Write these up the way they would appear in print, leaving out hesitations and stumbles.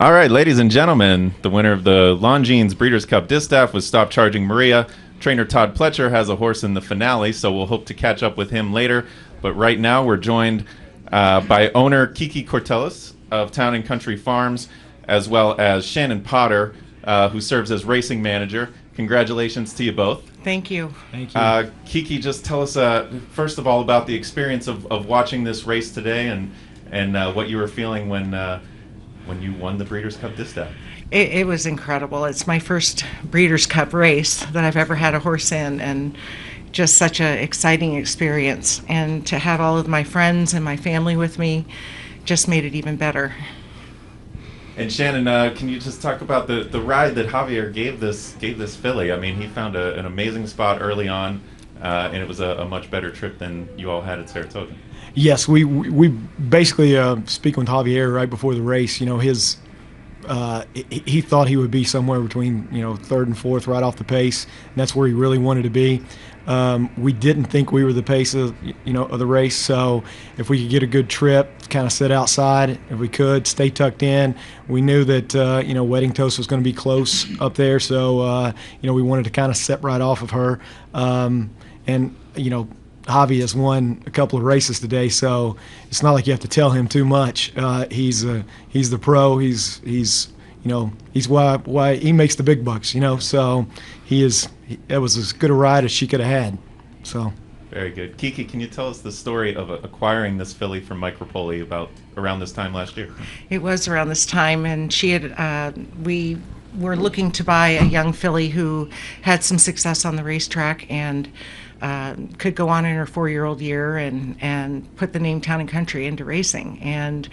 All right, ladies and gentlemen, the winner of the Longines Breeders' Cup Distaff was Stop Charging Maria. Trainer Todd Pletcher has a horse in the finale, so we'll hope to catch up with him later. But right now we're joined by owner Kiki Cortellis of Town and Country Farms, as well as Shannon Potter, who serves as racing manager. Congratulations to you both. Thank you. Thank you. Kiki, just tell us, first of all, about the experience of watching this race today and what you were feeling when you won the Breeders' Cup Distaff. It was incredible. It's my first Breeders' Cup race that I've ever had a horse in, and just such an exciting experience. And to have all of my friends and my family with me just made it even better. And Shannon, can you just talk about the ride that Javier gave this filly? I mean, he found an amazing spot early on, and it was a much better trip than you all had at Saratoga. Yes, we basically speaking with Javier right before the race. You know, he thought he would be somewhere between third and fourth, right off the pace, and that's where he really wanted to be. We didn't think we were the pace of the race, so if we could get a good trip, kind of sit outside, if we could stay tucked in. We knew that Wedding Toast was going to be close up there, so we wanted to kind of set right off of her, and Javi has won a couple of races today, so it's not like you have to tell him too much. He's the pro. He's why he makes the big bucks. So it was as good a ride as she could have had. So. Very good. Kiki, can you tell us the story of acquiring this filly from Mike Rapoli around this time last year? It was around this time, and she had we were looking to buy a young filly who had some success on the racetrack and could go on in her 4-year-old year and put the name Town and Country into racing. And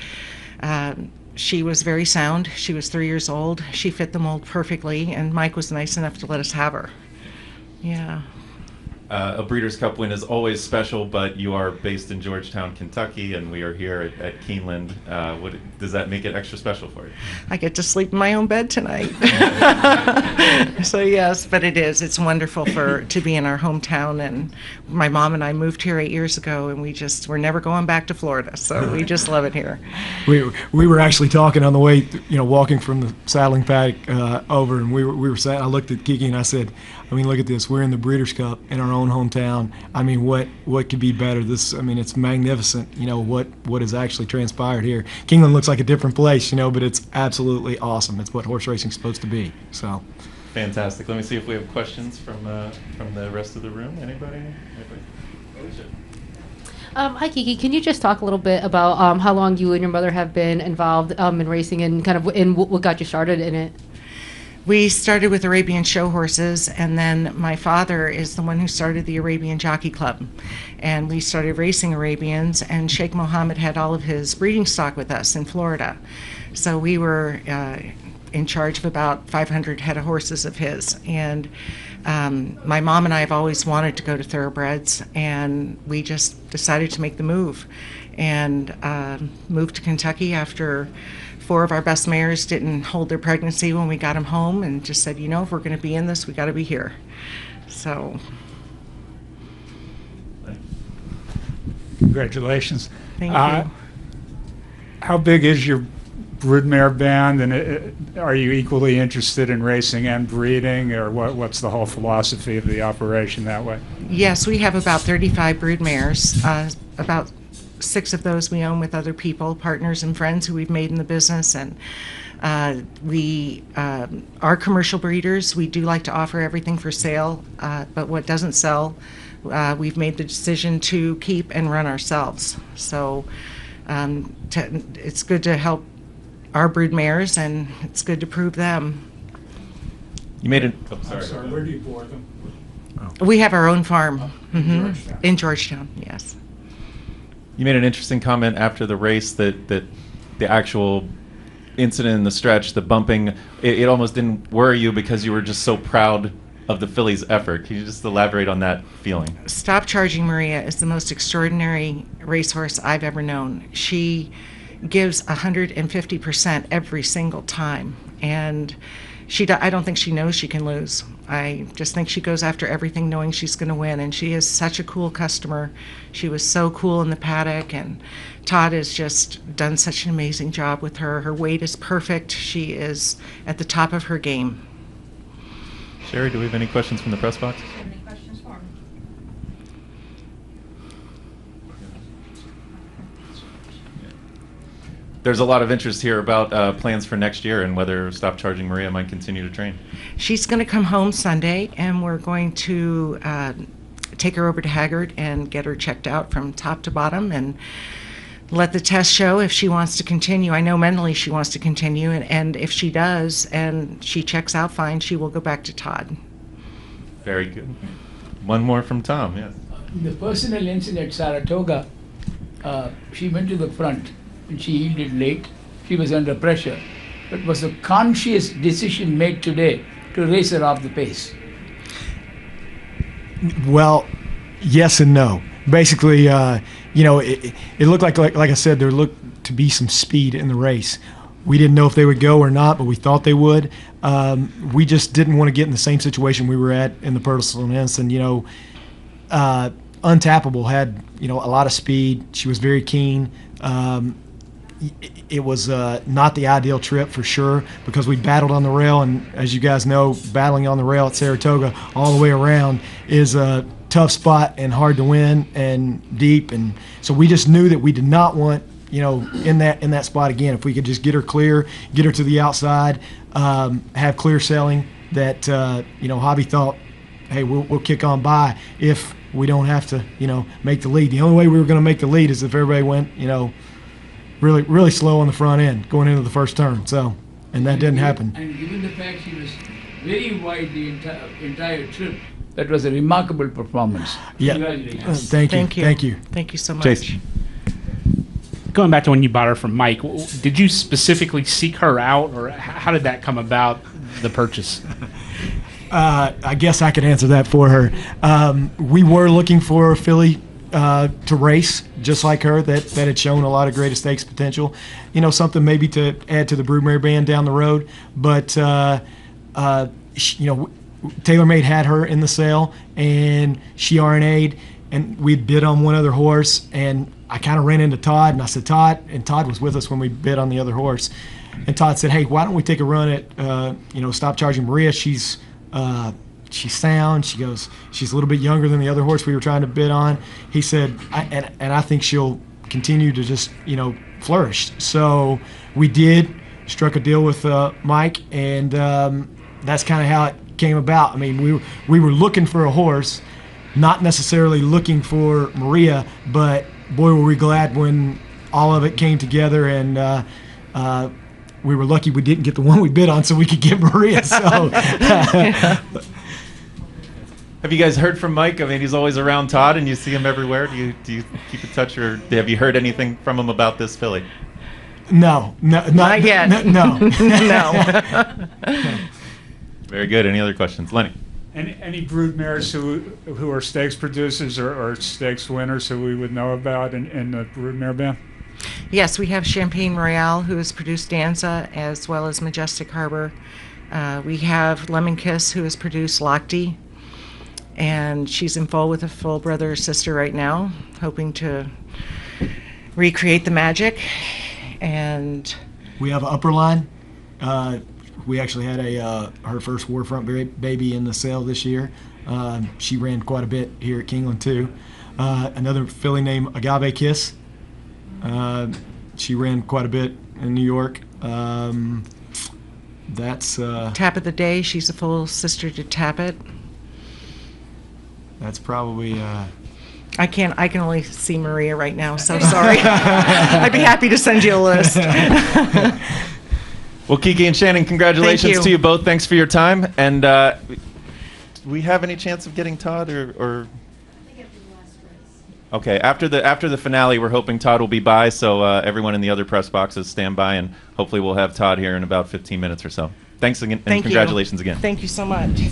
she was very sound. She was 3 years old. She fit the mold perfectly, and Mike was nice enough to let us have her. Yeah. A Breeders' Cup win is always special, but you are based in Georgetown, Kentucky, and we are here at Keeneland. Does that make it extra special for you? I get to sleep in my own bed tonight. So yes, but it is. It's wonderful to be in our hometown, and my mom and I moved here 8 years ago, and we're never going back to Florida, so we just love it here. We were actually talking on the way, walking from the saddling paddock over, and we were saying, I looked at Kiki and I said, look at this. We're in the Breeders' Cup in our own hometown. What could be better? It's magnificent. What has actually transpired here. Keeneland looks like a different place, but it's absolutely awesome. It's what horse racing's supposed to be. So. Fantastic. Let me see if we have questions from the rest of the room. Anybody? Hi, Kiki. Can you just talk a little bit about how long you and your mother have been involved in racing and kind of what got you started in it? We started with Arabian show horses, and then my father is the one who started the Arabian Jockey Club. And we started racing Arabians, and Sheikh Mohammed had all of his breeding stock with us in Florida. So we were in charge of about 500 head of horses of his. And my mom and I have always wanted to go to thoroughbreds, and we just decided to make the move and moved to Kentucky after 4 of our best mares didn't hold their pregnancy when we got them home, and just said, if we're going to be in this, we got to be here. So. Congratulations. Thank you. How big is your broodmare band, and are you equally interested in racing and breeding, or what's the whole philosophy of the operation that way? Yes, we have about 35 broodmares. About 6 of those we own with other people, partners and friends who we've made in the business, and we are commercial breeders. We do like to offer everything for sale, but what doesn't sell, we've made the decision to keep and run ourselves. So it's good to help our broodmares, and it's good to prove them. You made it. Sorry, where do you board them? We have our own farm. Georgetown. In Georgetown, yes. You made an interesting comment after the race that the actual incident in the stretch, the bumping, it almost didn't worry you because you were just so proud of the filly's effort. Can you just elaborate on that feeling? Stop Charging Maria is the most extraordinary racehorse I've ever known. She gives 150% every single time. And I don't think she knows she can lose. I just think she goes after everything knowing she's going to win. And she is such a cool customer. She was so cool in the paddock. And Todd has just done such an amazing job with her. Her weight is perfect. She is at the top of her game. Sherry, do we have any questions from the press box? Any questions for me? There's a lot of interest here about plans for next year and whether Stop Charging Maria might continue to train. She's going to come home Sunday, and we're going to take her over to Haggard and get her checked out from top to bottom and let the test show if she wants to continue. I know mentally she wants to continue, and if she does and she checks out fine, she will go back to Todd. Very good. One more from Tom, yes. The personal incident at Saratoga, she went to the front and she yielded late. She was under pressure. But was a conscious decision made today to race her off the pace? Well, yes and no. Basically, it looked like I said, there looked to be some speed in the race. We didn't know if they would go or not, but we thought they would. We just didn't want to get in the same situation we were at in the personal instance. Untappable had, a lot of speed. She was very keen. It was not the ideal trip for sure because we battled on the rail, and as you guys know, battling on the rail at Saratoga all the way around is a tough spot and hard to win and deep, and so we just knew that we did not want in that spot again. If we could just get her clear, get her to the outside, have clear sailing, that Hobby thought, hey, we'll kick on by if we don't have to make the lead. The only way we were going to make the lead is if everybody went really, really slow on the front end going into the first turn. So, and that didn't happen. And given the fact she was very wide the entire trip, that was a remarkable performance. Yeah. Congratulations. Thank you. Thank you so much. Chase. Going back to when you bought her from Mike, did you specifically seek her out, or how did that come about, the purchase? I guess I could answer that for her. We were looking for a filly to race just like her that had shown a lot of great stakes potential. Something maybe to add to the Broodmare band down the road. But TaylorMade had her in the sale, and she RNA'd, and we bid on one other horse, and I kind of ran into Todd, and I said, Todd was with us when we bid on the other horse, and Todd said, hey, why don't we take a run at Stop Charging Maria? She's sound. She goes, she's a little bit younger than the other horse we were trying to bid on. He said, and I think she'll continue to just flourish. So we did, struck a deal with Mike, and that's kind of how it came about. I mean, we were looking for a horse, not necessarily looking for Maria, but boy, were we glad when all of it came together, and we were lucky we didn't get the one we bid on so we could get Maria. So. Have you guys heard from Mike? I mean, he's always around Todd, and you see him everywhere. Do you keep in touch, or have you heard anything from him about this filly? No, not yet. No. Very good. Any other questions, Lenny? Any brood mares who are stakes producers or stakes winners who we would know about in the brood mare band? Yes, we have Champagne Royale, who has produced Danza, as well as Majestic Harbor. We have Lemon Kiss, who has produced Lochte, and she's in full with a full brother or sister right now, hoping to recreate the magic. And we have Upper Line. We actually had her first Warfront baby in the sale this year. She ran quite a bit here at Keeneland too. Another filly named Agave Kiss. She ran quite a bit in New York. That's Tap of the Day. She's a full sister to Tappet. That's probably. I can only see Maria right now, so sorry. I'd be happy to send you a list. Well, Kiki and Shannon, congratulations Thank you. to you both. Thanks for your time. And do we have any chance of getting Todd or? Okay, after the finale, we're hoping Todd will be by, so everyone in the other press boxes stand by, and hopefully we'll have Todd here in about 15 minutes or so. Thanks again, and Thank you. congratulations again. Thank you so much.